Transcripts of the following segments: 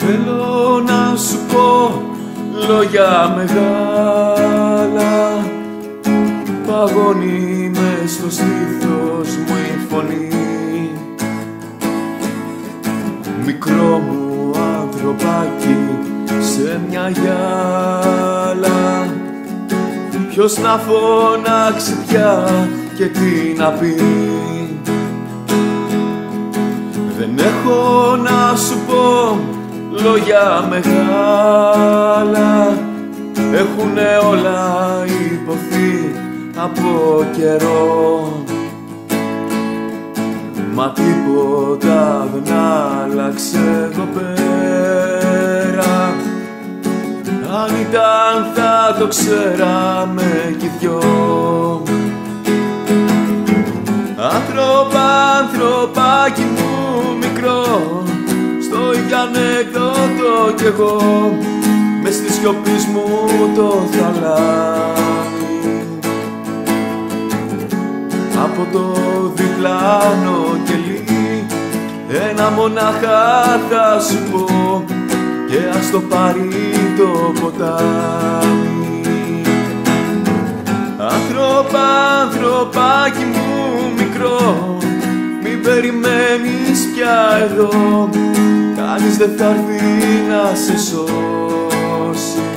Θέλω να σου πω λόγια μεγάλα, παγώνει μες στο στήθος μου η φωνή. Μικρό μου ανθρωπάκι σε μια γυάλα, ποιος να φωνάξει πια και τι να πει. Δεν έχω να σου πω λόγια μεγάλα, έχουνε όλα υποθεί από καιρό. Μα τίποτα δεν άλλαξε εδώ πέρα, αν ήταν θα το ξέραμε κι δυο. Ανθρωπάκι μου μικρό, στο ίδιο ανεκδότο κι εγώ, μες στη σιωπή μου το θαλάμι. Από το διπλάνο κελί ένα μονάχα θα σου πω, και ας το πάρει το ποτάμι. Ανθρωπάκι μου μικρό, μην περιμένεις πια εδώ, κανείς δεν θα έρθει να σε σώσει.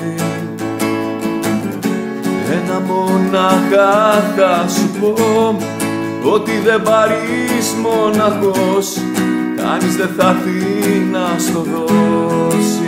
Ένα μονάχα θα σου πω, ότι δεν πάρεις μοναχός, κανείς δεν θα έρθει να στο δώσει.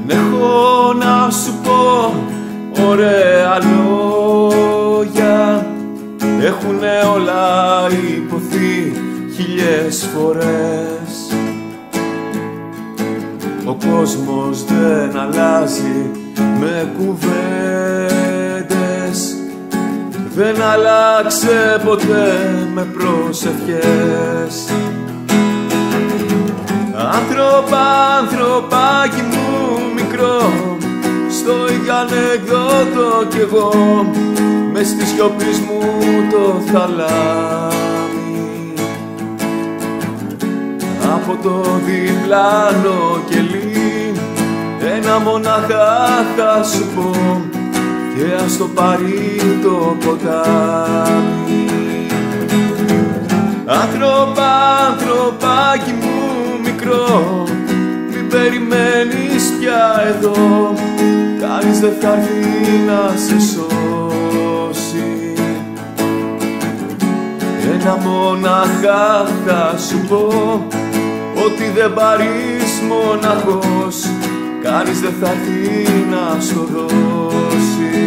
Έχω να σου πω ωραία λόγια, έχουνε όλα υποθεί χιλιές φορές. Ο κόσμος δεν αλλάζει με κουβέντες, δεν άλλαξε ποτέ με προσευχές. Ανθρωπάκι μου μικρό, στο ίδιο ανεκδότο κι εγώ, μες στη σιωπή μου το θαλάμι. Από το διπλάνο κελί ένα μονάχα θα σου πω, και ας το πάρει το ποτάμι. Ανθρωπάκι μου μικρό, μην περιμένεις πια εδώ, κανείς δεν θα έρθει να σε σώσει. Ένα μονάχα θα σου πω, ότι δεν πάρεις μοναχός, κανείς δεν θα έρθει να στο δώσει.